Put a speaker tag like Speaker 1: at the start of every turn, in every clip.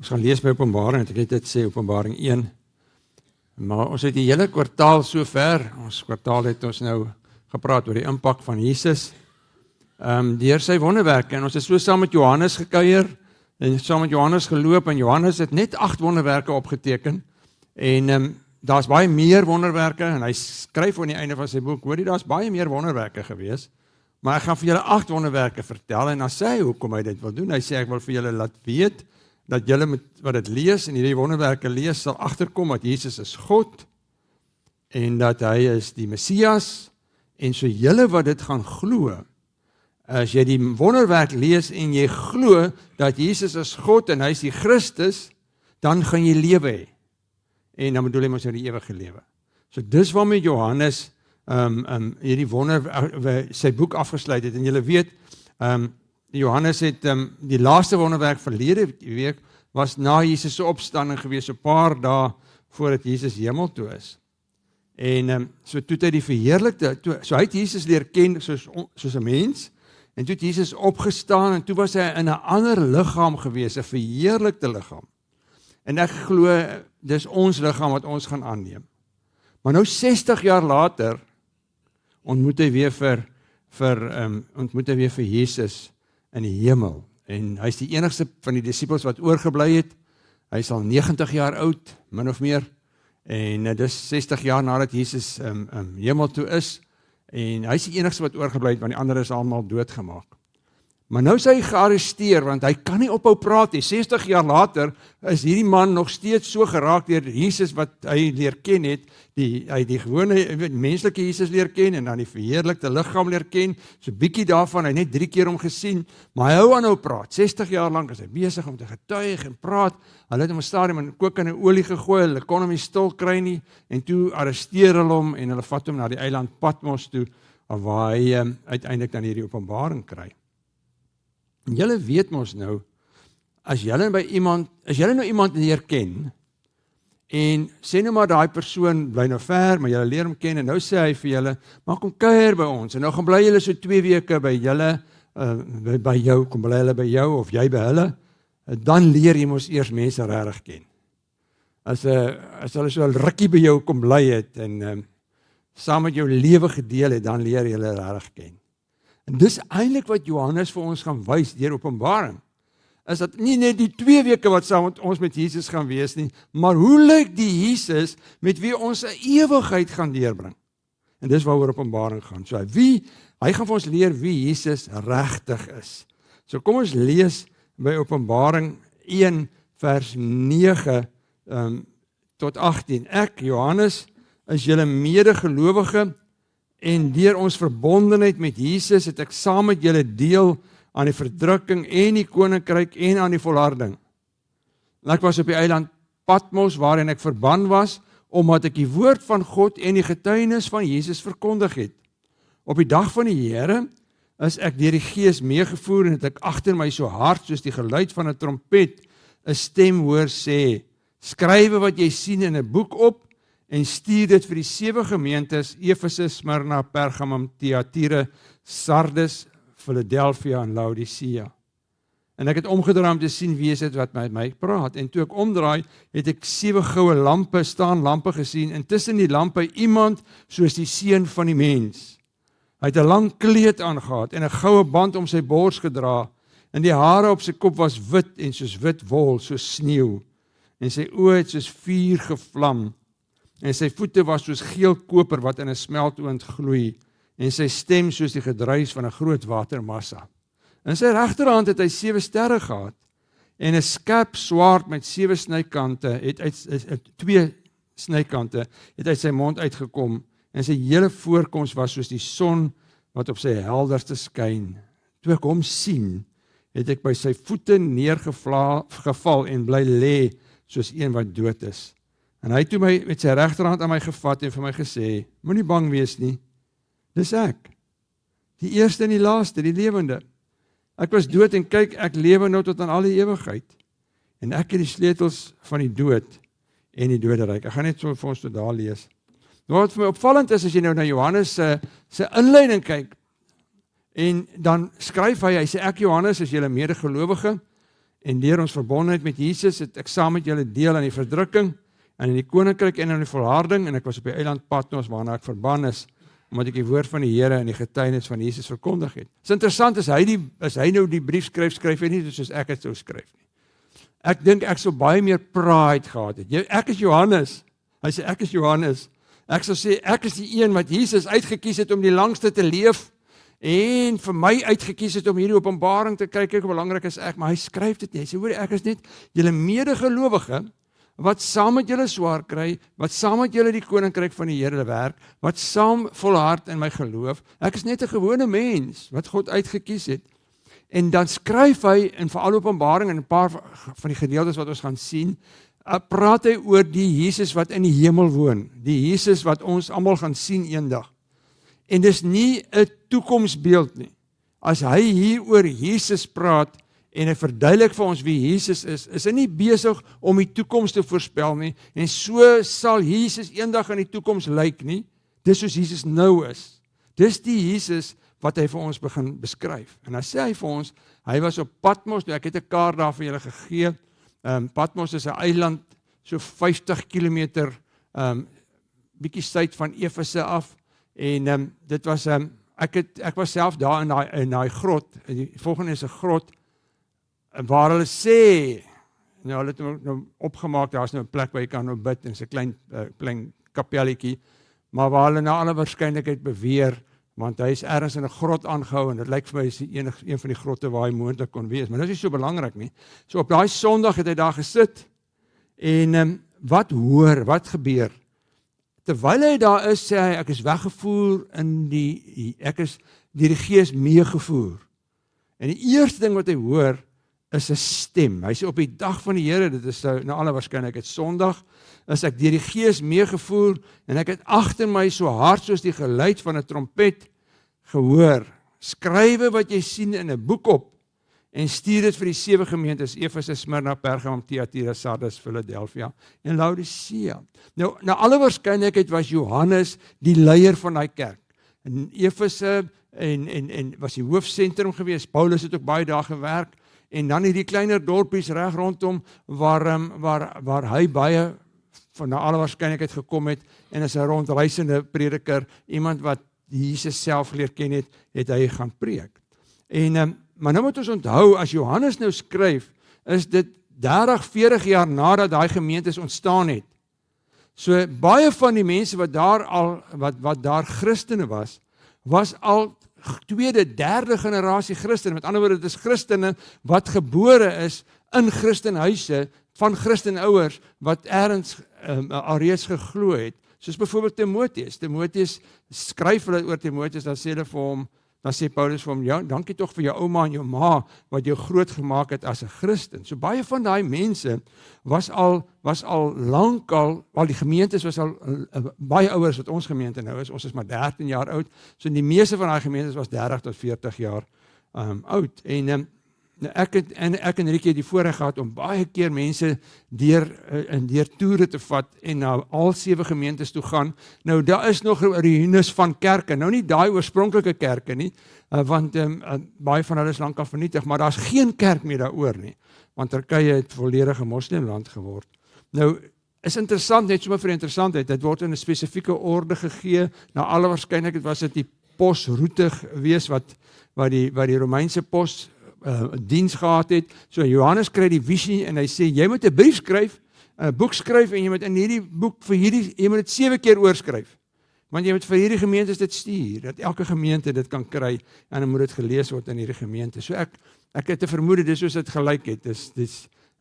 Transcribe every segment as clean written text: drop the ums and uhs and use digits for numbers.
Speaker 1: Ons gaan lees by Openbaring, ek het dit sê Openbaring 1. Maar ons het die hele kwartaal sover, ons kwartaal het ons nou gepraat oor die impak van Jesus, deur sy wonderwerke, en ons het so saam met Johannes gekuier, en saam met Johannes geloop, en Johannes het net 8 wonderwerke opgeteken, en daar's baie meer wonderwerke, en hy skryf aan die einde van sy boek, hoor jy, daar's baie meer wonderwerke gewees, maar ek gaan vir julle 8 wonderwerke vertel, en dan sê hy hoekom hy dit wil doen, hy sê ek wil vir julle laat weet, dat julle wat dit lees, en hierdie wonderwerke lees, sal agterkom dat Jesus is God, en dat hy is die Messias, en so julle wat dit gaan glo, as jy die wonderwerk lees, en jy glo, dat Jesus is God, en hy is die Christus, dan gaan jy lewe hê, en dan bedoel hy ons nou die ewige lewe. So dis waarmee Johannes, hierdie sy boek afgesluit het, en julle weet, Johannes het die laaste wonderwerk verlede week was na Jesus se opstanding gewees, 'n paar dae voordat Jesus hemel toe is. En so toe het hy die verheerlikte, so hy het Jesus leer ken soos 'n mens, en toe het Jesus opgestaan, en toe was hy in 'n ander liggaam gewees, 'n verheerlikte liggaam. En ek glo, dis ons liggaam wat ons gaan aanneem. Maar nou 60 jaar later, ontmoet hy weer vir Jesus in die hemel, en hy is die enigste van die disippels wat oorgebly het, hy is al 90 jaar oud, min of meer, en dis 60 jaar nadat Jesus hemel toe is, en hy is die enigste wat oorgebly het, want die ander is allemaal doodgemaak. Maar nou is hy gearresteer, want hy kan nie ophou praat nie, 60 jaar later is hierdie man nog steeds so geraak deur Jesus wat hy leer ken het, hy die gewone menslike Jesus leer ken, en dan die verheerlikte liggaam leer ken, so bietjie daarvan, hy net 3 keer hom gesien, maar hy hou aan nou praat, 60 jaar lang is hy besig om te getuig en praat, hulle het hom 'n stadium in kokende olie gegooi, hulle kon hom nie stil kry nie, en toe arresteer hulle hom, en hulle vat hom na die eiland Patmos toe, waar hy uiteindelik dan hierdie openbaring kry. En julle weet mos nou, as julle nou iemand leer ken, en sê nou maar daai persoon bly nou ver, maar julle leer hom ken, en nou sê hy vir julle, maar kom kuier by ons, en nou gaan bly julle so 2 weke by julle, by jou, kom bly hulle by jou, of jy by hulle, dan leer jy mos eers mense regtig ken. As hulle so 'n rukkie by jou kom bly het, en saam met jou lewe gedeel het, dan leer jy hulle regtig ken. En dis eintlik wat Johannes vir ons gaan wys deur Openbaring, is dat nie net die 2 weke wat saam met ons met Jesus gaan wees nie, maar hoe lyk die Jesus met wie ons 'n ewigheid gaan deurbring. En dis waaroor Openbaring gaan. So hy gaan vir ons leer wie Jesus regtig is. So kom ons lees by Openbaring 1 vers 9 tot 18. Ek, Johannes, is julle medegelowige, en deur ons verbondenheid met Jesus het ek saam met julle deel aan die verdrukking en die koninkryk en aan die volharding. Ek was op die eiland Patmos waarin ek verban was, omdat ek die woord van God en die getuienis van Jesus verkondig het. Op die dag van die Here is ek deur die Gees meegevoer, en het ek agter my so hard soos die geluid van 'n trompet 'n stem hoor sê, skrywe wat jy sien in 'n boek op, en stuur dit vir die 7 gemeentes, Efesus, Smyrna, Pergamum, Thyatira, Sardes, Philadelphia en Laodicea. En ek het omgedraai om te sien wie is dit wat met my praat, en toe ek omdraai, het ek 7 goue lampe gesien, en tussen die lampe iemand soos die seun van die mens. Hy het 'n lang kleed aangehad, en 'n goue band om sy bors gedra, en die hare op sy kop was wit, en soos wit wol, soos sneeu, en sy oë het soos vuur gevlam, en sy voete was soos geel koper wat in 'n smeltoond gloei, en sy stem soos die gedruis van 'n groot watermassa. In sy regterhand het hy 7 sterre gehad, en 'n skerp swaard met 7 snykante, 2 snykante, het uit sy mond uitgekom, en sy hele voorkoms was soos die son wat op sy helderste skyn. Toe ek hom sien, het ek by sy voete neergeval en bly lê soos een wat dood is. En hy het toe met sy regterhand aan my gevat en vir my gesê, moenie bang wees nie, dis ek, die eerste en die laaste, die lewende. Ek was dood en kyk, ek lewe nou tot aan al die ewigheid. En ek het die sleutels van die dood en die doderyk. Ek gaan net so vir ons tot daar lees. Wat vir my opvallend is, as jy nou na Johannes se inleiding kyk, en dan skryf hy sê, ek Johannes is julle medegelowige, En deur ons verbondenheid met Jesus het ek saam met julle deel aan die verdrukking en in die koninkryk en aan die volharding, en ek was op die eiland Patmos waarna ek verban is, omdat ek die woord van die Here en die getuienis van Jesus verkondig het. Dit is interessant, as hy nou die brief skryf hy nie soos ek het sou skryf nie. Ek dink ek sou baie meer pride gehad het. Ek is Johannes. Hy sê ek is Johannes. Ek sou sê ek is die een wat Jesus uitgekies het om die langste te leef en vir my uitgekies het om hierdie openbaring te kyk, hoe belangrik is ek, maar hy skryf dit nie. Hy sê hoor, ek is net julle medegelowige wat saam met julle swaar kry, wat saam met julle die koninkryk van die Here werk, wat saam volhard in my geloof. Ek is net 'n gewone mens wat God uitgekies het. En dan skryf hy in veral Openbaring en 'n paar van die gedeeltes wat ons gaan sien, praat hy oor die Jesus wat in die hemel woon, die Jesus wat ons almal gaan sien eendag. En dis nie 'n toekomsbeeld nie. As hy hier oor Jesus praat en hy verduidelik vir ons wie Jesus is hy nie besig om die toekoms te voorspel nie, en so sal Jesus eendag in die toekoms lyk nie. Dis soos Jesus nou is. Dis die Jesus wat hy vir ons begin beskryf. En dan sê hy vir ons, hy was op Patmos, ek het 'n kaart daar vir julle gegee. Patmos is 'n eiland so 50 km bietjie suid van Efese af, en dit was ek was self daar in daai grot. Die volgende is 'n grot waar hulle sê, nou hulle het nou opgemaak, daar's nou 'n plek waar jy kan nou bid, en 'n klein kapelletjie, maar waar hulle na alle waarskynlikheid beweer, want hy is ergens in 'n grot aangehou, en dit lyk vir my is een van die grotte waar hy moontlik kon wees, maar dit is nie so belangrik nie. So op daai Sondag het hy daar gesit, en wat gebeur? Terwyl hy daar is, sê hy, ek is weggevoer ek is deur die Gees meegevoer. En die eerste ding wat hy hoor, is 'n stem. Hy sê op die dag van die Here, dit is na alle waarskynlikheid Sondag, is ek deur die Gees meegevoer, en ek het agter my so hard soos die geluid van 'n trompet gehoor, skrywe wat jy sien in 'n boek op, en stuur dit vir die 7 gemeentes, Efese, Smyrna, Pergamum, Thyatira, Sardes, Philadelphia en Laodicea. Nou, na alle waarskynlikheid was Johannes die leier van daai kerk. In Efese en was die hoofsentrum gewees. Paulus het ook baie daar gewerk, en dan hierdie kleiner dorpies reg rondom waar hy baie van na alle waarskynlikheid gekom het, en as 'n rondreisende prediker, iemand wat Jesus self leer ken het, het hy gaan preek. Maar nou moet ons onthou, as Johannes nou skryf, is dit 30, 40 jaar nadat daai gemeentes ontstaan het. So baie van die mense wat daar Christene was al tweede, derde generasie Christene. Met ander woorde, dit is Christene wat gebore is in Christenhuise, van Christenouers, wat ergens alreeds geglo het. Soos byvoorbeeld Timoteus. Timoteus skryf hulle oor Timoteus, dan sê Paulus vir hom, ja, dankie tog vir jou ouma en jou ma, wat jou groot gemaak het as 'n Christen. So baie van daai mense was al lankal, die gemeentes was al baie ouer as wat ons gemeente nou is. Ons is maar 13 jaar oud. So die meeste van daai gemeentes was 30 tot 40 jaar oud. En ek en Rieke het die voorreg gehad om baie keer mense deur toere te vat en na al 7 gemeentes toe gaan. Nou daar is nog ruïnes van kerke, nou nie daai oorspronklike kerke nie, want baie van hulle is lankal vernietig, maar daar's geen kerk meer daaroor nie, want Turkye het volledige moslimland geword. Nou is interessant, net sommer vir interessantheid, dit word in 'n spesifieke orde gegee, na alle waarskynlikheid was dit die posroete gewees wat die Romeinse pos diens gehad het. So Johannes kry die visie en hy sê, jy moet 'n brief skryf, 'n boek skryf, en jy moet in hierdie boek jy moet dit 7 keer oorskryf. Want jy moet vir hierdie gemeentes dit stuur, dat elke gemeente dit kan kry, en dan moet dit gelees word in hierdie gemeente. So ek het 'n vermoede, dis soos dit gelyk het.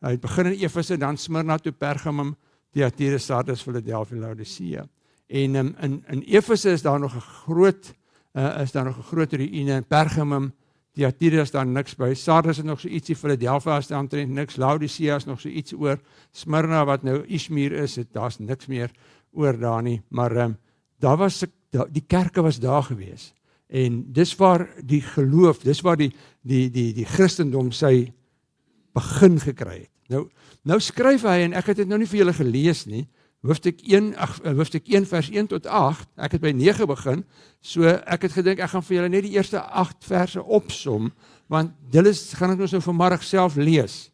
Speaker 1: Hy begin in Efese, dan Smyrna toe, Pergamum, Thyatira, Sardes, Philadelphia, Laodicea. En in Efese is daar nog 'n groot ruïne, in Pergamum, Thyatira is daar niks by, Sardes is nog so ietsie, Philadelphia is daar omtrent niks, Laodicea is nog so iets oor, Smyrna wat nou Izmir is, daar's niks meer oor daar nie, maar die kerke was daar gewees, en dis waar die geloof, dis waar die Christendom sy begin gekry het. Nou skryf hy, en ek het dit nou nie vir julle gelees nie, hoofstuk 1 vers 1 tot 8, ek het by 9 begin, so ek het gedink, ek gaan vir julle net die eerste 8 verse opsom, want dit gaan ek nou so vanmiddag self lees.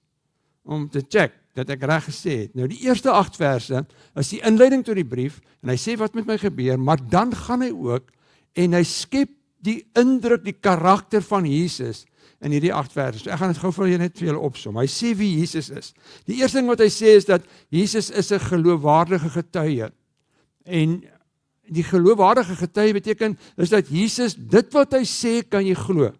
Speaker 1: om te check dat ek reg gesê het. Nou die eerste 8 verse is die inleiding tot die brief en hy sê wat met my gebeur, maar dan gaan hy ook en hy skep die indruk, die karakter van Jesus in hierdie 8 verse. So ek gaan dit gou vir julle net vir julle opsom. Hy sê wie Jesus is. Die eerste ding wat hy sê is dat Jesus is 'n geloofwaardige getuie. En die geloofwaardige getuie beteken is dat Jesus, dit wat hy sê, kan jy glo.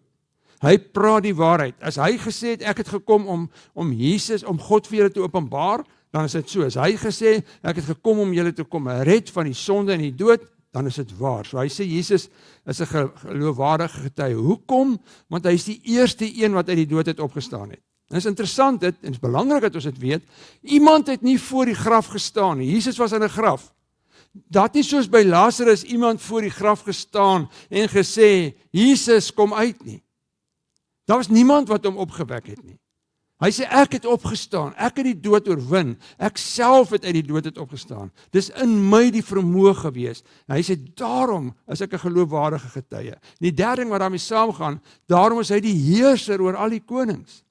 Speaker 1: Hy praat die waarheid. As hy gesê het, ek het gekom om Jesus, om God vir julle te openbaar, dan is dit so. As hy gesê, ek het gekom om julle te kom red van die sonde en die dood, dan is dit waar. So hy sê, Jesus is 'n geloofwaardige getuie. Hoekom? Want hy is die eerste een wat uit die dood het opgestaan het. En is interessant, en is belangrik dat ons dit weet, iemand het nie voor die graf gestaan nie. Jesus was in 'n graf. Daar het nie soos by Lazarus iemand voor die graf gestaan en gesê, Jesus, kom uit nie. Daar was niemand wat hom opgewek het nie. Hy sê, ek het opgestaan, ek het die dood oorwin, ek self het uit die dood het opgestaan. Dis in my die vermoë gewees. En hy sê, daarom is ek 'n geloofwaardige getuie. Die derde ding wat daarmee saamgaan, daarom is hy die heerser oor al die konings.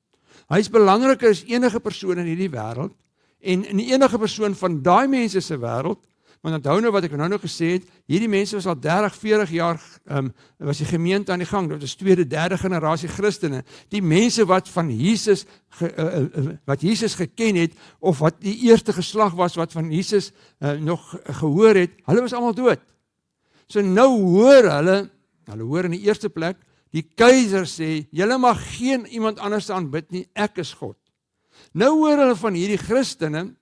Speaker 1: Hy is belangriker as enige persoon in hierdie wêreld, en in enige persoon van daai mense se wêreld. Want onthou nou wat ek nou gesê het, hierdie mense was al 30, 40 jaar, was die gemeente aan die gang, dit was tweede, derde generasie Christene, die mense wat van Jesus, wat Jesus geken het, of wat die eerste geslag was, wat van Jesus nog gehoor het, hulle was allemaal dood. So nou hoor hulle hoor in die eerste plek, die keiser sê, julle mag geen iemand anders aanbid nie, ek is God. Nou hoor hulle van hierdie Christene,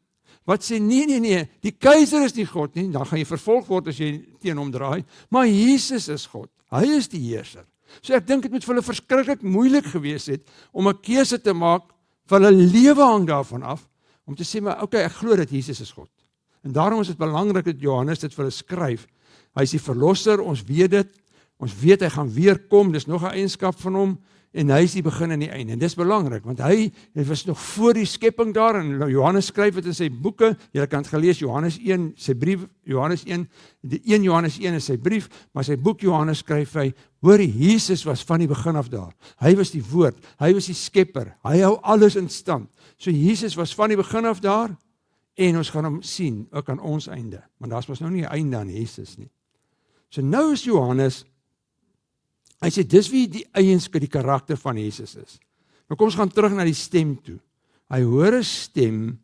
Speaker 1: wat sê, nee, die keiser is nie God nie, dan gaan jy vervolg word as jy teen hom draai, maar Jesus is God, hy is die heerser. So ek dink het moet vir hulle verskriklik moeilik gewees het, om 'n keuse te maak, vir hulle lewe hang daarvan af, om te sê, maar okay, ek glo dat Jesus is God. En daarom is dit belangrik dat Johannes dit vir hulle skryf. Hy is die verlosser, ons weet hy gaan weer kom, dis nog 'n eienskap van hom, en hy is die begin en die einde. En dis belangrik, want hy was nog voor die skepping daar, en Johannes skryf het in sy boeke, jy kan het gelees, Johannes 1, sy brief, Johannes 1, die 1 Johannes 1 is sy brief, maar sy boek Johannes skryf hy, hoor, Jesus was van die begin af daar. Hy was die woord, hy was die skepper, hy hou alles in stand. So Jesus was van die begin af daar, en ons gaan hom sien, ook aan ons einde. Want daar was nou nie 'n einde aan Jesus nie. So nou is Johannes, hy sê, dis wie die eienskap, die karakter van Jesus is. Nou kom ons gaan terug na die stem toe. Hy hoor 'n stem,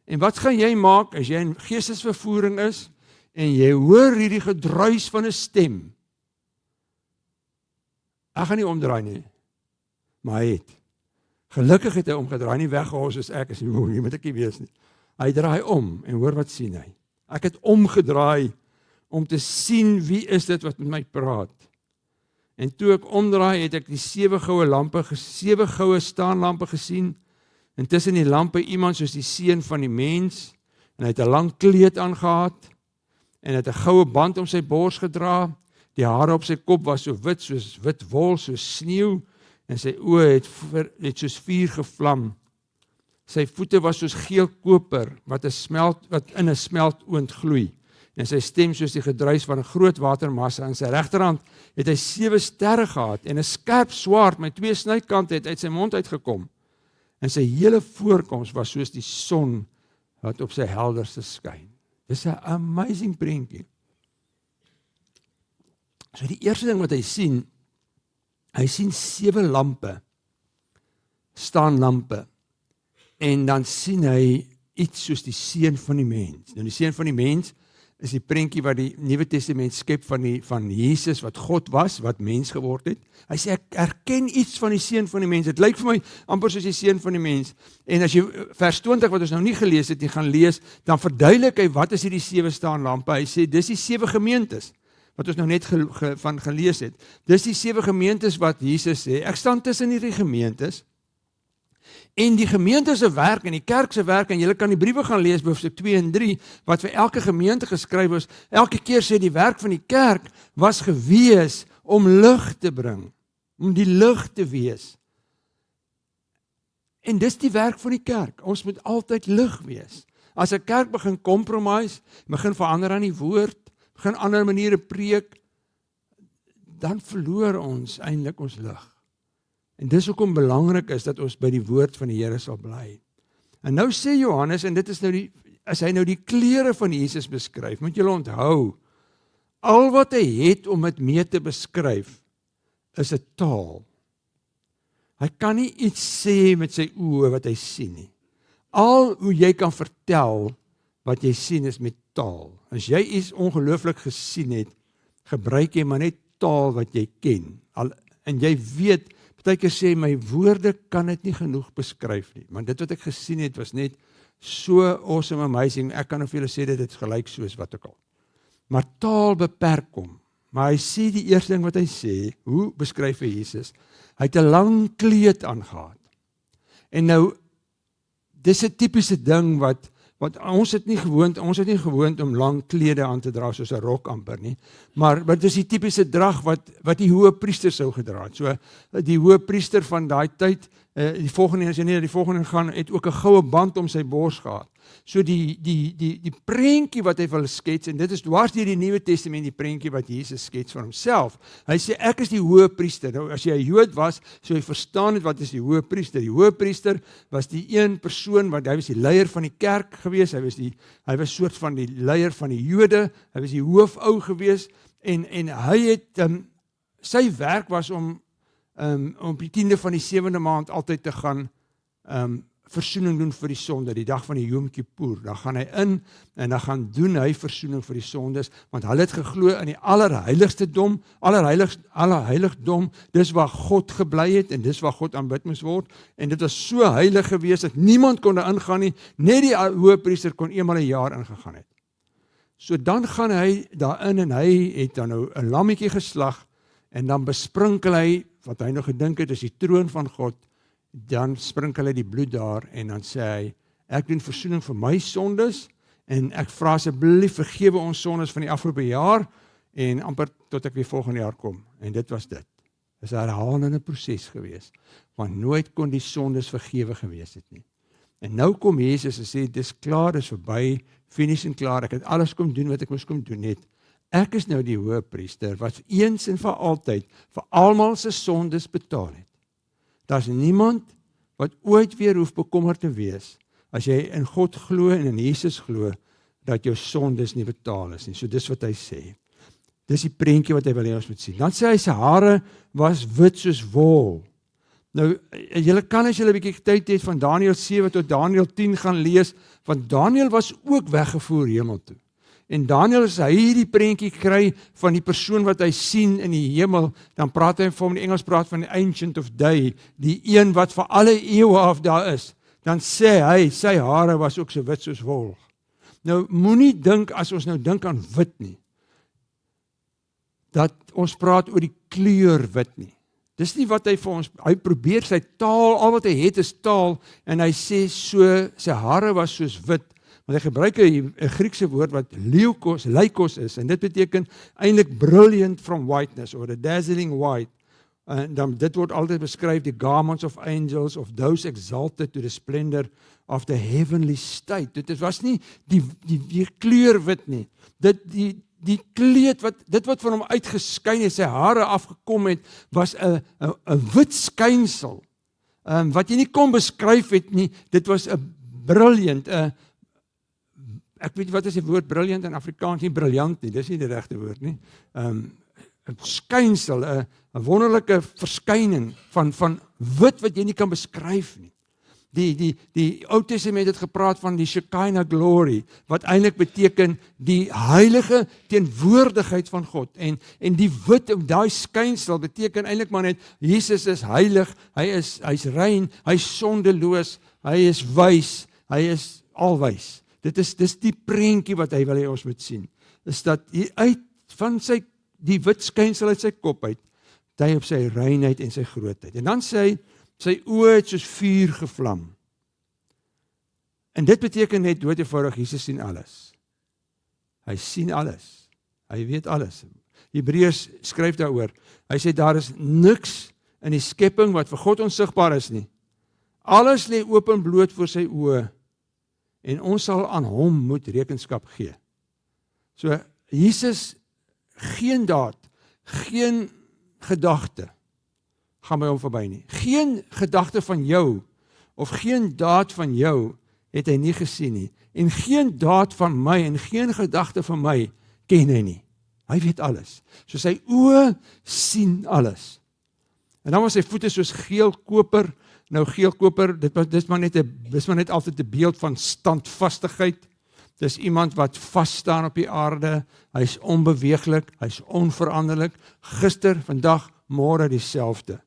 Speaker 1: en wat gaan jy maak as jy in geestesvervoering is, en jy hoor hierdie gedruis van 'n stem? Ek gaan nie omdraai nie, maar hy het. Gelukkig het hy omgedraai, nie weggehaal soos ek is, hier moet ek nie wees nie. Hy draai om, en hoor wat sien hy. Ek het omgedraai, om te sien wie is dit wat met my praat. En toe ek omdraai, het ek die 7 goue staanlampe gesien, en tussen die lampe iemand soos die seun van die mens, en hy het 'n lang kleed aangehad, en het 'n goue band om sy bors gedra, die hare op sy kop was so wit, soos wit wol, soos sneeu, en sy oë het soos vuur gevlam. Sy voete was soos geel koper, wat in 'n smeltoond gloei. En sy stem soos die gedruis van 'n groot watermassa. In sy regterhand het hy 7 sterre gehad, en 'n skerp swaard met 2 snykante het uit sy mond uitgekom. En sy hele voorkoms was soos die son wat op sy helderste skyn. Dis 'n amazing prentjie. So die eerste ding wat hy sien 7 lampe, staanlampe, en dan sien hy iets soos die seun van die mens. Nou die seun van die mens is die prentjie wat die Nuwe Testament skep van Jesus wat God was, wat mens geword het. Hy sê, ek erken iets van die seun van die mens. Dit lyk vir my amper soos die seun van die mens. En as jy vers 20 wat ons nou nie gelees het, jy gaan lees, dan verduidelik hy wat is hierdie 7 staanlampe. Hy sê, dis die 7 gemeentes wat ons nou net van gelees het. Dis die 7 gemeentes wat Jesus sê. Ek staan tussen hierdie gemeentes. En die gemeente se werk en die kerk se werk, en julle kan die briewe gaan lees, hoofstuk 2 en 3, wat vir elke gemeente geskryf is, elke keer sê die werk van die kerk was gewees om lig te bring, om die lig te wees. En dis die werk van die kerk, ons moet altyd lig wees. As 'n kerk begin compromise, begin verander aan die woord, begin ander maniere preek, dan verloor ons eintlik ons lig. En dis hoekom belangrik is dat ons by die woord van die Here sal bly. En nou sê Johannes, en dit is nou as hy nou die klere van Jesus beskryf, moet julle onthou, al wat hy het om dit mee te beskryf, is 'n taal. Hy kan nie iets sê met sy oë wat hy sien nie. Al hoe jy kan vertel wat jy sien is met taal. As jy iets ongelooflik gesien het, gebruik jy maar net taal wat jy ken. En jy weet, partykeer sê my woorde kan dit nie genoeg beskryf nie, want dit wat ek gesien het was net so awesome, amazing, ek kan of julle sê dit is gelyk soos wat ook al. Maar taal beperk hom. Maar hy sê die eerste ding wat hy sê, hoe beskryf hy Jesus? Hy het 'n lang kleed aangehad. En nou, dis 'n tipiese ding wat ons het nie gewoond om lang klede aan te dra soos 'n rok amper nie. Maar dit is die tipiese drag wat die hoë priester sou gedra het. So die hoë priester van daai tyd, die volgende gaan het ook 'n goue band om sy bors gehad. So die prentjie wat hy wil skets, en dit is dwars deur die Nuwe Testament die prentjie wat Jesus skets van homself. Hy sê ek is die hoë priester. Nou as jy 'n Jood was, so jy verstaan het wat is die hoë priester. Die hoë priester was die een persoon wat hy was die leier van die kerk gewees. Hy was soort van die leier van die Jode. Hy was die hoofou gewees en hy het sy werk was om op die 10de van die 7de maand altyd te gaan versoening doen vir die sonde, die dag van die Yom Kippur. Dan gaan hy in en dan gaan doen hy versoening vir die sondes, want hulle het geglo in die allerheiligdom, dis waar God gebly het en dis waar God aanbid moes word, en dit was so heilig gewees dat niemand kon daar ingaan nie, net die hoëpriester kon eenmal 'n jaar ingegaan het. So dan gaan hy daarin en hy het dan nou 'n lammetjie geslag en dan besprinkel hy, wat hy nog gedink het is die troon van God, dan sprinkel hy die bloed daar en dan sê hy, ek doen versoening vir my sondes en ek vra asseblief vergewe ons sondes van die afgelope jaar en amper tot ek weer volgende jaar kom. En dit was dit. Dit is 'n herhalende proses gewees, want nooit kon die sondes vergewe gewees het nie. En nou kom Jesus en sê, dis klaar, dis verby, finish en klaar, ek het alles kom doen wat ek moes kom doen het. Ek is nou die hoëpriester wat eens en vir altyd vir almal se sondes betaal het. Daar's niemand wat ooit weer hoef bekommerd te wees as jy in God glo en in Jesus glo dat jou sondes nie betaal is nie. So dis wat hy sê. Dis die prentjie wat hy wil hê ons moet sien. Dan sê hy sy hare was wit soos wol. Nou, julle kan as julle 'n bietjie tyd het van Daniël 7 tot Daniël 10 gaan lees, want Daniël was ook weggevoer hemel toe. En Daniël, as hy hierdie prentjie kry van die persoon wat hy sien in die hemel, dan praat hy van die Engels praat van die Ancient of Day, die een wat vir alle eeue af daar is. Dan sê hy, sy hare was ook so wit soos wol. Nou, moenie dink as ons nou dink aan wit nie, dat ons praat oor die kleur wit nie. Dis nie wat hy vir ons, hy probeer sy taal, al wat hy het is taal, en hy sê so, sy hare was soos wit, want hy gebruik 'n Griekse woord wat leukos is, en dit beteken eintlik brilliant from whiteness, or a dazzling white. En dan dit word altyd beskryf, the garments of angels, of those exalted to the splendor of the heavenly state. Dit was nie die kleur wit nie, die kleed dit wat van hom uitgeskyn het, sy hare afgekom het, was 'n wit skynsel, wat jy nie kon beskryf het nie. Dit was 'n brilliant, ek weet wat is die woord brilliant in Afrikaans, nie briljant nie, dis nie die regte woord nie. 'n Skynsel, 'n wonderlike verskyning van wit wat jy nie kan beskryf nie. Die Ou Testament het gepraat van die Shekinah glory, wat eintlik beteken die heilige teenwoordigheid van God. En die wit, daai skynsel beteken eintlik maar net Jesus is heilig, hy's rein, hy's sondeloos, hy is wys, hy is alwys. Dis die prentjie wat hy wil hê ons moet sien. Is dat uit van die wit skynsel uit sy kop uit, hy op sy reinheid en sy grootheid. En dan sê hy, sy oë het soos vuur gevlam. En dit beteken net dood eenvoudig, Jesus sien alles. Hy sien alles. Hy weet alles. Hebreërs skryf daaroor. Hy sê daar is niks in die skepping wat vir God onsigbaar is nie. Alles lê open bloot voor sy oë en ons sal aan hom moet rekenskap gee. So Jesus, geen daad, geen gedagte gaan by hom verby nie. Geen gedagte van jou of geen daad van jou het hy nie gesien nie. En geen daad van my en geen gedagte van my ken hy nie. Hy weet alles. So sy oë sien alles. En dan was sy voete soos geel koper. Nou geel koper, dis maar net altyd 'n beeld van standvastigheid. Dis iemand wat vas staan op die aarde. Hy's onbeweeglik, hy's onveranderlik. Gister, vandag, môre dieselfde.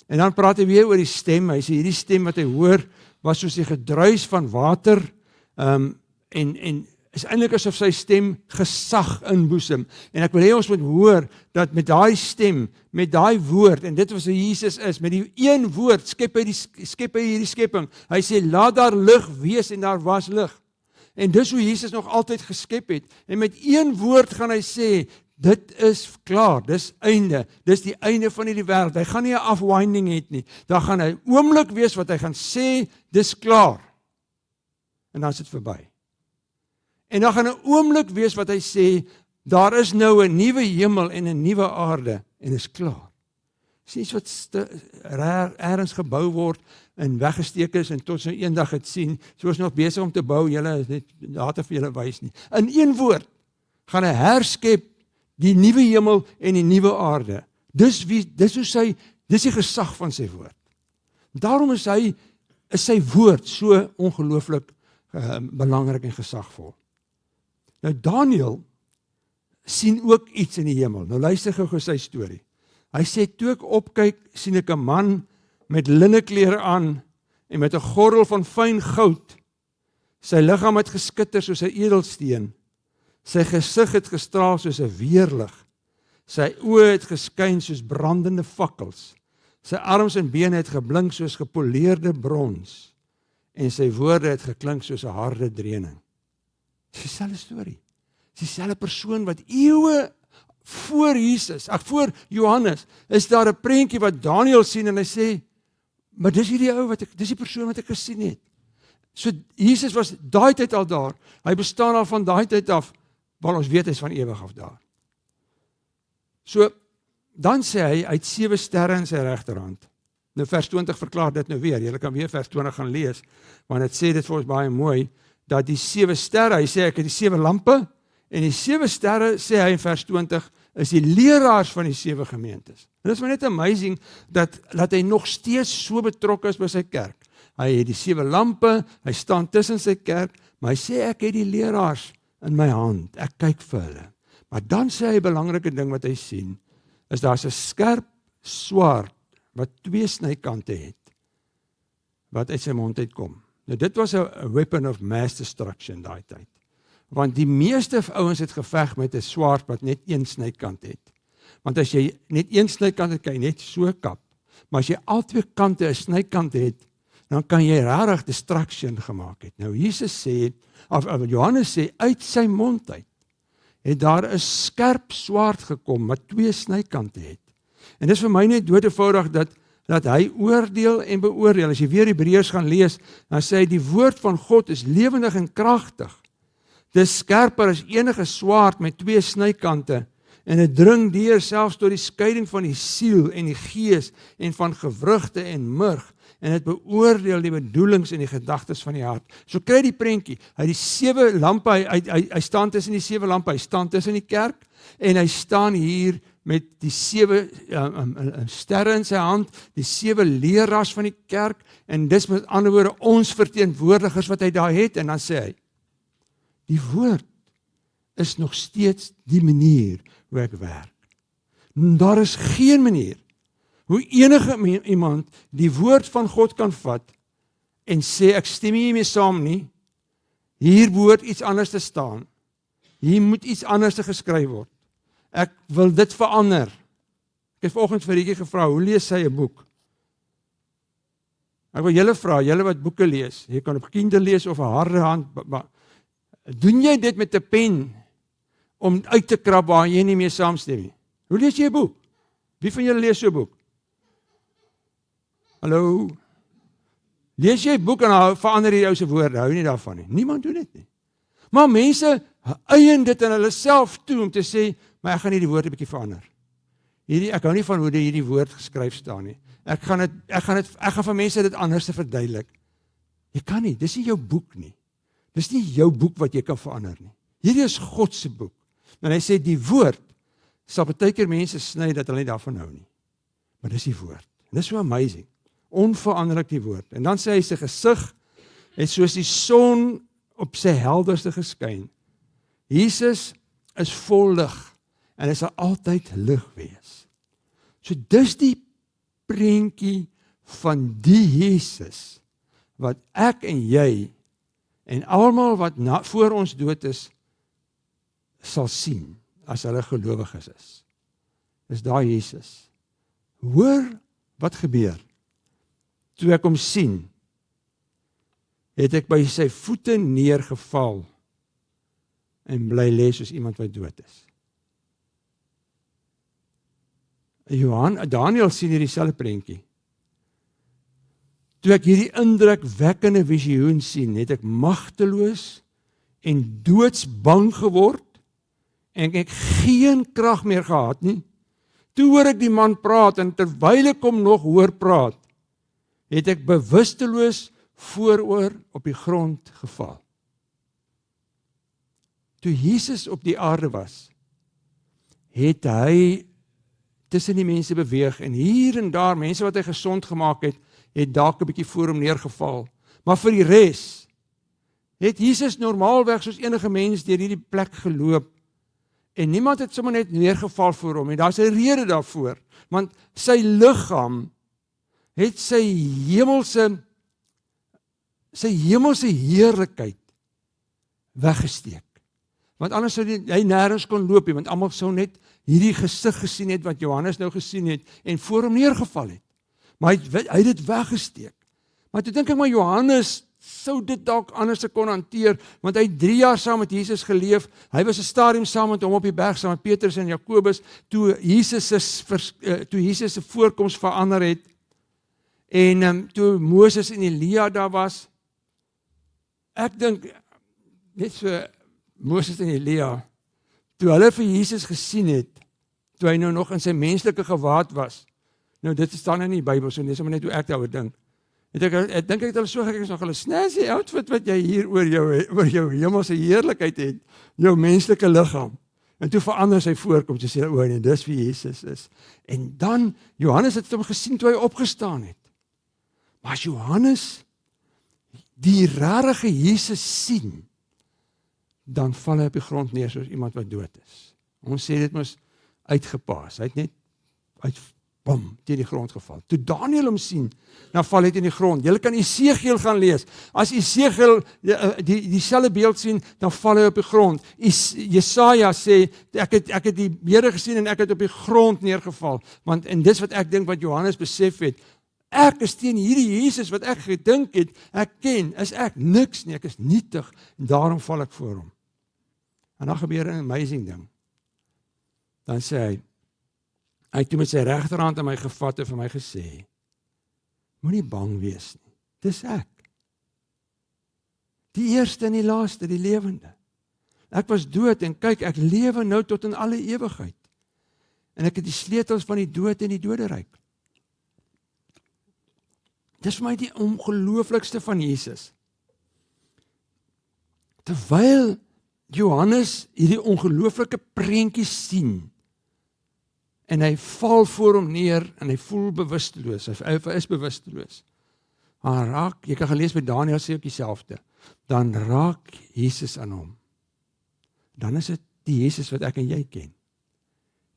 Speaker 1: En dan praat hy weer oor die stem. Hy sê hierdie stem wat hy hoor was soos die gedruis van water, en is eintlik asof sy stem gesag inboesem. En ek wil hê ons moet hoor dat met daai stem, met daai woord, en dit was hoe Jesus is, met die een woord skep hy hierdie skepping. Hy sê laat daar lig wees en daar was lig. En dis hoe Jesus nog altyd geskep het. En met een woord gaan hy sê, dit is klaar, dis einde, dis die einde van hierdie wêreld. Hy gaan nie 'n afwinding hê nie. Daar gaan 'n oomblik wees wat hy gaan sê, dis klaar. En dan is dit verby. En dan gaan 'n oomblik wees wat hy sê, daar is nou 'n nuwe hemel en 'n nuwe aarde en is klaar. Dis iets wat ergens gebou word en weggesteek is en tot so eendag het sien, so is nog besig om te bou, julle is net later vir julle wys nie. In een woord gaan hy herskep die nuwe hemel en die nuwe aarde. Dis die gesag van sy woord. Daarom is sy woord so ongelooflik belangrik en gesagvol. Nou Daniël sien ook iets in die hemel. Nou luister gou sy storie. Hy sê, toe ek opkyk, sien ek 'n man met linneklere aan en met 'n gordel van fyn goud. Sy liggaam het geskitter soos 'n edelsteen. Sy gesig het gestraal soos 'n weerlig. Sy oë het geskyn soos brandende fakkels. Sy arms en bene het geblink soos gepoleerde brons. En sy woorde het geklink soos 'n harde dreuning. Dis dieselfde storie. Dis dieselfde persoon wat eeue voor voor Johannes, is daar 'n prentjie wat Daniël sien en hy sê, maar dis hierdie ou dis die persoon wat ek gesien het. So Jesus was daai tyd al daar. Hy bestaan al van daai tyd af, waar ons weet hy's van ewig af daar. So dan sê hy het 7 sterre in sy regterhand. Nou vers 20 verklaar dit nou weer. Julle kan weer vers 20 gaan lees, want dit sê dit vir ons baie mooi dat die 7 sterre, hy sê ek het die 7 lampe en die 7 sterre sê hy in vers 20 is die leraars van die 7 gemeentes. En dit is maar net amazing dat hy nog steeds so betrokke is by sy kerk. Hy het die 7 lampe, hy staan tussen sy kerk, maar hy sê ek het die leraars in my hand, ek kyk vir hulle. Maar dan sê hy 'n belangrike ding wat hy sien, is daar's 'n skerp swaard wat 2 snykante het, wat uit sy mond uitkom. Nou dit was 'n weapon of mass destruction daai tyd. Want die meeste ouens het geveg met 'n swaard wat net 1 snykant het. Want as jy net 1 snykant het, kan jy net so kap. Maar as jy al 2 kante 'n snykant het, dan kan jy regtig destruction gemaak het. Nou Jesus sê, of Johannes sê, uit sy mond uit, het daar 'n skerp swaard gekom, wat 2 snykante het. En dis vir my net doodevoudig dat hy oordeel en beoordeel. As jy weer Hebreërs gaan lees, dan sê hy, die woord van God is lewendig en kragtig. Dis skerper as enige swaard met 2 snykante, en dit dring deur selfs tot die skeiding van die siel en die gees, en van gewrigte en murg, en dit beoordeel die bedoelings en die gedagtes van die hart. So kry die prentjie, hy die 7 lampe, hy staan tussen die 7 lampe, hy staan tussen die kerk, en hy staan hier met die 7 sterre in sy hand, die 7 leraars van die kerk, en dis met ander woorde ons verteenwoordigers wat hy daar het, en dan sê hy, die woord is nog steeds die manier hoe ek werk. Daar is geen manier hoe enige iemand die woord van God kan vat en sê, ek stem nie mee saam nie, hier behoort iets anders te staan, hier moet iets anders te geskryf word, ek wil dit verander. Ek het vanoggend vir Rietjie gevra, hoe lees sy 'n boek? Ek wil julle vra, julle wat boeke lees, jy kan op Kindle lees of 'n harde hand, doen jy dit met 'n pen om uit te krap waar jy nie mee saamstem nie? Hoe lees jy 'n boek? Wie van julle lees so 'n boek? Hallo? Lees jy 'n boek en dan verander jy jou se woorde, hou nie daarvan nie. Niemand doen dit nie. Maar mense eien dit aan hulle self toe om te sê, maar ek gaan nie die woorde 'n bietjie verander. Ek hou nie van hoe hierdie woord geskryf staan nie. Ek gaan vir mense dit anders te verduidelik. Jy kan nie, dis nie jou boek nie. Dis nie jou boek wat jy kan verander nie. Hierdie is God se boek. En hy sê die woord sal baie keer mense sny dat hulle nie daarvan hou nie. Maar dis die woord. En dis so amazing. Onveranderlik die woord. En dan sê hy sy gesig het soos die son op sy helderste geskyn. Jesus is vol lig en hy sal altyd lig wees. So dis die prentjie van die Jesus wat ek en jy en almal wat voor ons dood is sal sien as hulle gelowiges is. Dis daai Jesus. Hoor wat gebeur. Toe ek hom sien, het ek by sy voete neergeval en bly lê soos iemand wat dood is. Daniël sien hierdie selfde prentjie. Toe ek hierdie indrukwekkende visioen sien, het ek magteloos en doodsbang geword en ek geen krag meer gehad nie. Toe hoor ek die man praat en terwyl ek hom nog hoor praat, het ek bewusteloos vooroor op die grond geval. Toe Jesus op die aarde was, het hy tussen die mense beweeg en hier en daar mense wat hy gesond gemaak het dalk 'n bietjie voor hom neergeval. Maar vir die res het Jesus normaalweg soos enige mens deur hierdie plek geloop en niemand het sommer net neergeval voor hom en daar's 'n rede daarvoor, want sy liggaam het sy hemelse heerlikheid weggesteek. Want anders sou hy nêrens kon loop nie, want almal sou net hierdie gesig gesien het wat Johannes nou gesien het en voor hom neergeval het. Maar hy het dit weggesteek. Maar toe dink ek maar Johannes sou dit dalk anders kon hanteer, want hy het 3 jaar saam met Jesus geleef. Hy was 'n stadium saam met hom op die berg saam met Petrus en Jakobus toe Jesus se voorkoms verander het. En toe Moses en Elia daar was. Ek dink net so Moses en Elia, toe hulle vir Jesus gesien het, toe hy nou nog in sy menslike gewaad was. Nou dit staan in die Bybel, so dis maar net hoe ek daaroor dink. Ek dink ek het hulle so gekyk, is nog hulle snazzy outfit wat jy hier oor jou hemelse heerlikheid het, jou menslike liggaam. En toe verander sy voorkoms, sy sê, nee, dis wie Jesus is. En dan, Johannes het hom gesien toe hy opgestaan het. Maar as Johannes die rarige Jesus sien, dan val hy op die grond neer soos iemand wat dood is. Ons sê dit mos uitgepaas. Hy het net teen die grond geval. Toe Daniël hom sien, dan val hy teen die grond. Julle kan Esegiel gaan lees. As Esegiel dieselfde beeld sien, dan val hy op die grond. Jesaja sê, ek het die Here gesien en ek het op die grond neergeval. En dis wat ek dink wat Johannes besef het. Ek is teen hierdie Jesus wat ek gedink het, ek ken, is ek niks nie, ek is nietig, en daarom val ek voor hom. En dan gebeur 'n amazing ding. Dan sê hy het toe met sy regterhand aan my gevat en vir my gesê, moenie bang wees nie, dis ek. Die eerste en die laaste, die lewende. Ek was dood en kyk, ek lewe nou tot in alle ewigheid. En ek het die sleutels van die dood en die doderyk. Dis vir my die ongelooflikste van Jesus. Terwyl Johannes hierdie ongelooflike prentjie sien, en hy val voor hom neer, en hy voel bewusteloos, hy is bewusteloos. Dan raak, jy kan gelees by Daniël sê ook dieselfde, dan raak Jesus aan hom. Dan is dit die Jesus wat ek en jy ken.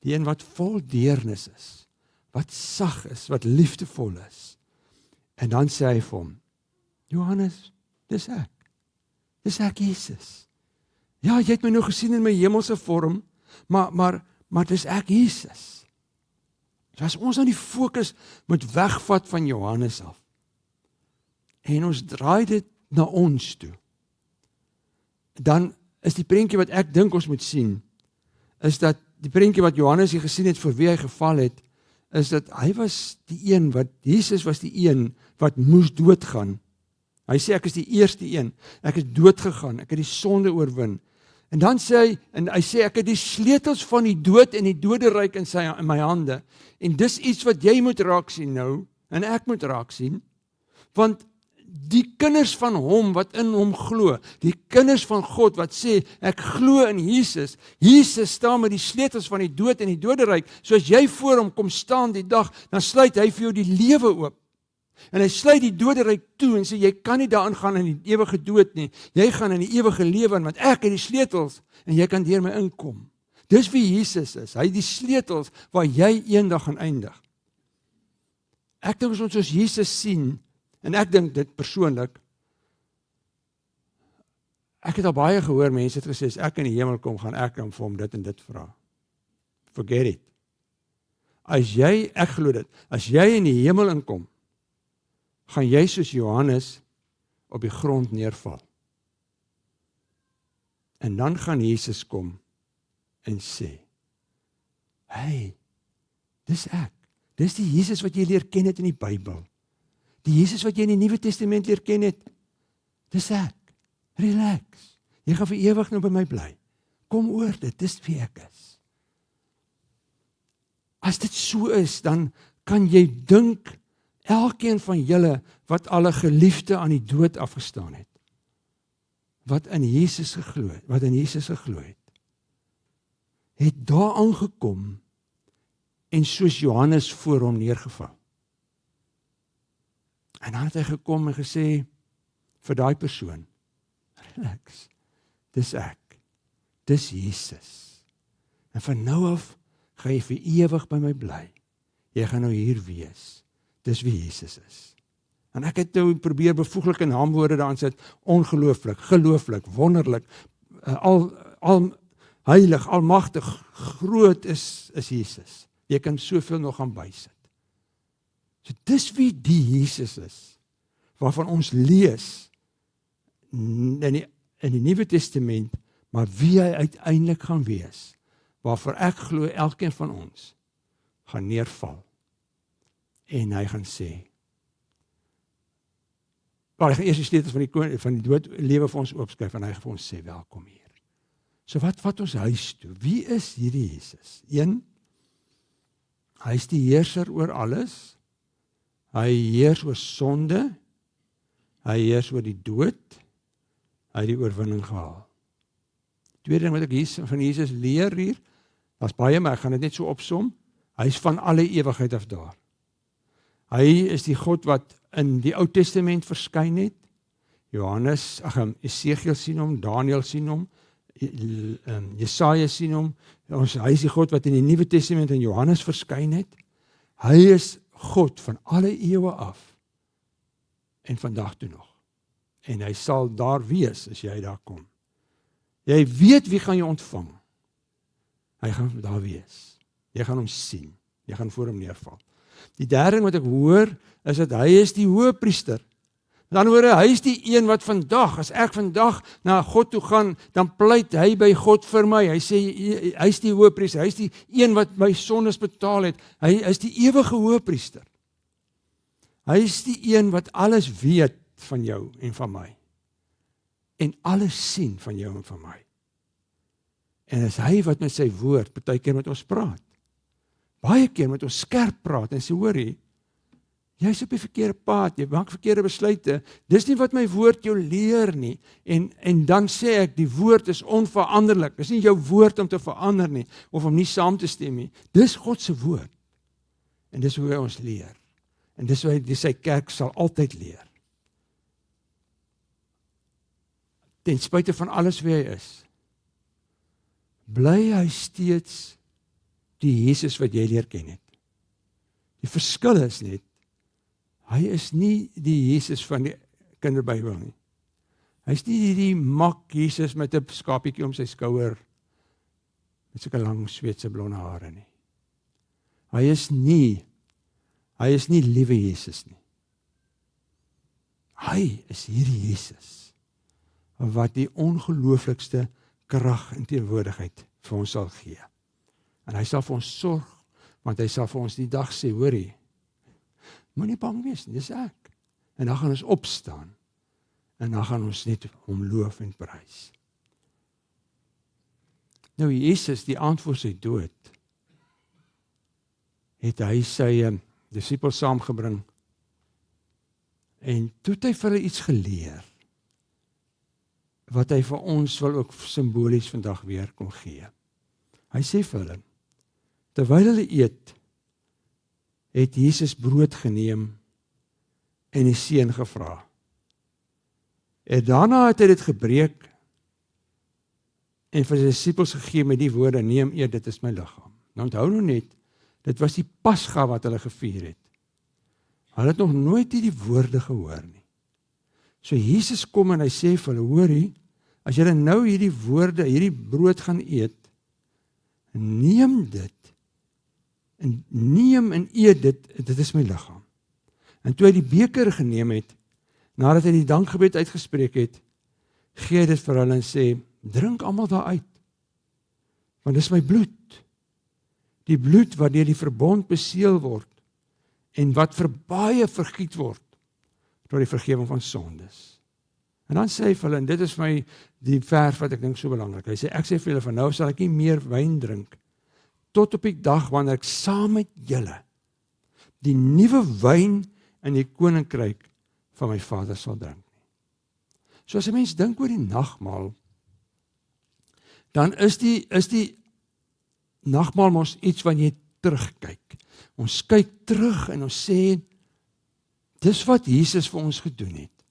Speaker 1: Die een wat vol deernis is, wat sag is, wat liefdevol is. En dan sê hy vir hom, Johannes, dis ek Jesus. Ja, jy het my nou gesien in my hemelse vorm, maar dis ek Jesus. So as ons nou die fokus moet wegvat van Johannes af, en ons draai dit na ons toe, dan is die prentjie wat ek dink ons moet sien, is dat die prentjie wat Johannes hier gesien het vir wie hy geval het, is dat hy was die een Jesus was die een wat moes doodgaan. Hy sê ek is die eerste een, ek is doodgegaan, ek het die sonde oorwin. En dan sê hy, ek het die sleutels van die dood en die doderyk in my hande. En dis iets wat jy moet raak sien nou, en ek moet raak sien, want die kinders van hom wat in hom glo, die kinders van God wat sê, ek glo in Jesus. Jesus staan met die sleutels van die dood en die doderyk. So as jy voor hom kom staan die dag, dan sluit hy vir jou die lewe oop. En hy sluit die doderyk toe en sê, jy kan nie daarin gaan in die ewige dood nie. Jy gaan in die ewige lewe in, want ek het die sleutels en jy kan deur my inkom. Dis wie Jesus is. Hy het die sleutels waar jy eendag gaan eindig. Ek dink as ons soos Jesus sien, en ek dink dit persoonlik, ek het al baie gehoor, mense het gesê, as ek in die hemel kom, gaan ek dan vir hom dit en dit vra. Forget it. Ek glo dit, as jy in die hemel inkom, gaan jy soos Johannes op die grond neerval. En dan gaan Jesus kom en sê, hey, dis ek. Dis die Jesus wat jy leer ken het in die Bybel. Die Jesus wat jy in die Nuwe Testament leer ken het. Dis ek. Relax. Jy gaan vir ewig nou by my bly. Kom oor dit, dis wie ek is. As dit so is, dan kan jy dink, elkeen van julle wat al 'n geliefde aan die dood afgestaan het, wat in Jesus geglo het daar aangekom en soos Johannes voor hom neergeval. En dan het hy gekom en gesê vir daai persoon, relax, dis ek, dis Jesus. En van nou af gaan jy vir ewig by my bly. Jy gaan nou hier wees. Dis wie Jesus is. En ek het nou probeer bevoeglike naamwoorde daarin sit, ongelooflik, gelooflik, wonderlik, al heilig, almagtig, groot is Jesus. Jy kan soveel nog gaan bysit. So dis wie die Jesus is, waarvan ons lees in die Nuwe Testament, maar wie hy uiteindelik gaan wees, waarvoor ek glo elkeen van ons gaan neerval. En hy gaan sê, hy gaan eers die sleutels van die dood lewe vir ons oopskryf, en hy gaan vir ons sê, welkom hier. So wat vat ons huis toe? Wie is hierdie Jesus? 1, hy is die heerser oor alles, hy heers oor sonde, hy heers oor die dood, hy het die oorwinning gehaal. Tweede ding wat ek van Jesus leer hier, daar's baie, maar ek gaan dit net so opsom, hy is van alle ewigheid af daar. Hy is die God wat in die Ou Testament verskyn het. Esegiel sien hom, Daniël sien hom, Jesaja sien hom. Hy is die God wat in die Nuwe Testament in Johannes verskyn het. Hy is God van alle eeue af en vandag toe nog. En hy sal daar wees as jy daar kom. Jy weet wie gaan jy ontvang. Hy gaan daar wees. Jy gaan hom sien. Jy gaan voor hom neerval. Die derde ding wat ek hoor, is dat hy is die hoëpriester. Dan hoor hy is die een wat vandag, as ek vandag na God toe gaan, dan pleit hy by God vir my. Hy sê, hy is die hoëpriester, hy is die een wat my sondes betaal het. Hy is die ewige hoëpriester. Hy is die een wat alles weet van jou en van my. En alles sien van jou en van my. En is hy wat met sy woord baie keer met ons praat. Baie keer met ons skerp praat en sê, hoor jy is op die verkeerde pad, jy maak verkeerde besluite, dis nie wat my woord jou leer nie, en dan sê ek, die woord is onveranderlik, dis nie jou woord om te verander nie, of om nie saam te stem nie, dis God se woord, en dis hoe hy ons leer, en dis hoe hy sy kerk sal altyd leer. Ten spyte van alles wie hy is, bly hy steeds die Jesus wat jy leer ken het. Die verskil is net, hy is nie die Jesus van die kinderbybel nie. Hy is nie die mak Jesus met 'n skapietjie om sy skouer, met sulke lang Sweedse blonde hare nie. Hy is nie liewe Jesus nie. Hy is hierdie Jesus, wat die ongelooflikste krag en teenwoordigheid vir ons sal gee. En hy sal vir ons sorg, want hy sal vir ons die dag sê, hoorie, moenie bang wees nie, dis ek. En dan gaan ons opstaan, en dan gaan ons net hom loof en prys. Nou Jesus, die aand voor sy dood, het hy sy disippels saamgebring, En toe het hy vir hulle iets geleer, wat hy vir ons wil ook simbolies vandag weer kom gee. Hy sê vir hulle, terwyl hulle eet, het Jesus brood geneem en die seën gevra. En daarna het hy dit gebreek en vir sy disippels gegee met die woorde, neem eet, dit is my liggaam. Nou onthou nou net, dit was die Pasga wat hulle gevier het. Hulle het nog nooit die woorde gehoor nie. So Jesus kom en hy sê vir hulle, hoorie, as julle nou hierdie woorde, hierdie brood gaan eet, neem dit, en neem en eet dit is my liggaam. En toe hy die beker geneem het, nadat hy die dankgebed uitgespreek het, gee hy dit vir hulle en sê, drink almal daaruit, want dis my bloed, die bloed wat deur die verbond beseël word, en wat vir baie vergiet word, tot die vergewing van sondes. En dan sê hy vir hulle, en dit is my die vers wat ek dink so belangrik, hy sê, ek sê vir julle, van nou sal ek nie meer wyn drink, tot op die dag wanneer ek saam met julle die nuwe wyn in die koninkryk van my Vader sal drink. So as 'n mens dink oor die nagmaal, dan is die nagmaal mos iets wat jy terugkyk. Ons kyk terug en ons sê, dis wat Jesus vir ons gedoen het.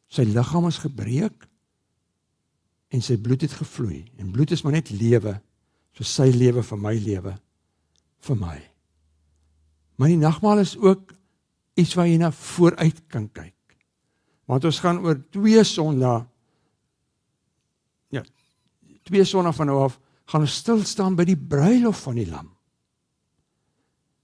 Speaker 1: Sy liggaam is gebreek en sy bloed het gevloei. En bloed is maar net lewe, so sy lewe vir my lewe, vir my. Maar die nagmaal is ook iets waar jy na vooruit kan kyk. Want ons gaan oor 2 Sondae, ja, 2 Sondae van nou af, gaan ons stil staan by die bruilof van die lam.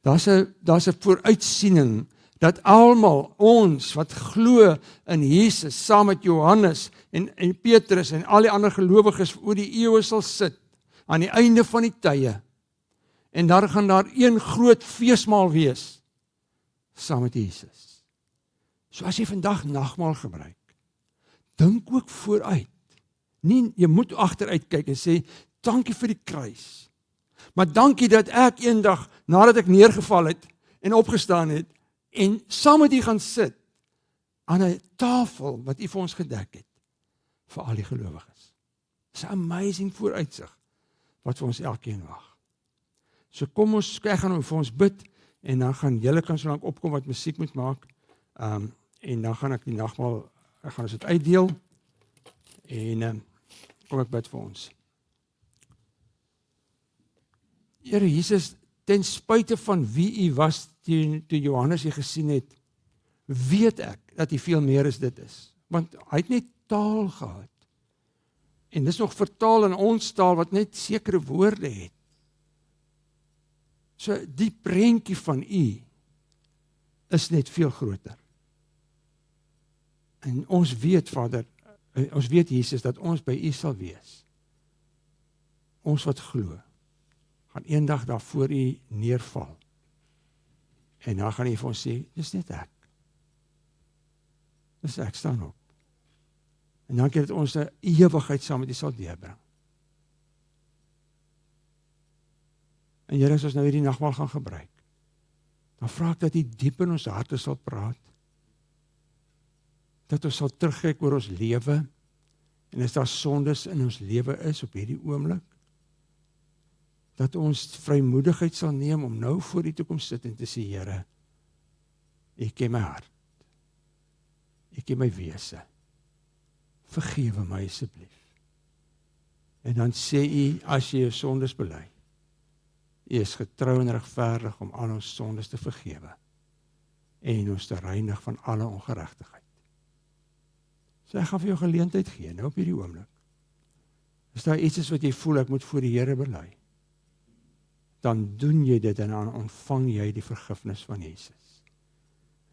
Speaker 1: Daar's 'n vooruitsiening, dat almal ons wat glo in Jesus, saam met Johannes en Petrus en al die ander gelowiges oor die eeue sal sit, aan die einde van die tye, en daar gaan daar een groot feesmaal wees, saam met Jesus. So as jy vandag nagmaal gebruik, dink ook vooruit. Nie, jy moet agteruit kyk en sê, dankie vir die kruis, maar dankie dat ek eendag, nadat ek neergeval het, en opgestaan het, en saam met u gaan sit, aan 'n tafel, wat u vir ons gedek het, vir al die gelowiges. Dis 'n amazing vooruitsig, wat vir ons elkeen wag. So kom ons, ek gaan vir ons bid, en dan gaan julle kan so lank opkom wat musiek moet maak, en dan gaan ek die nagmaal, ek gaan ons dit uitdeel, en kom ek bid vir ons. Here Jesus, ten spyte van wie u was, toe Johannes u gesien het, weet ek, dat u veel meer as dit is. Want hy het net taal gehad. En dis nog vertaal in ons taal, wat net sekere woorde het. So die prentjie van u, is net veel groter. En ons weet, Vader, ons weet Jesus, dat ons by u sal wees. Ons wat glo, gaan eendag daar voor u neerval. En dan gaan u vir ons sê, dis net ek. Dis ek, staan op. En dankie dat ons 'n ewigheid saam met u sal deurbring. En Here, as ons nou hierdie nagmaal gaan gebruik, dan vra ek dat u diep in ons harte sal praat, dat ons sal terugkyk oor ons lewe, en as daar sondes in ons lewe is op hierdie oomblik, dat ons vrymoedigheid sal neem om nou voor u toe kom sit en te sê, Here, u ken my hart, u ken my wese, vergewe my asseblief. En dan sê u, as jy jou sondes bely, u is getrou en regverdig om al ons sondes te vergewe, en ons te reinig van alle ongeregtigheid. So ek gaan vir jou geleentheid gee, nou op hierdie oomblik. As daar iets is wat jy voel, ek moet voor die Here bely, dan doen jy dit en dan ontvang jy die vergifnis van Jesus.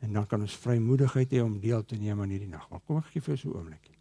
Speaker 1: En dan kan ons vrymoedigheid hê om deel te neem aan hierdie nagmaal. Kom ek gee vir jou so 'n oomblikie.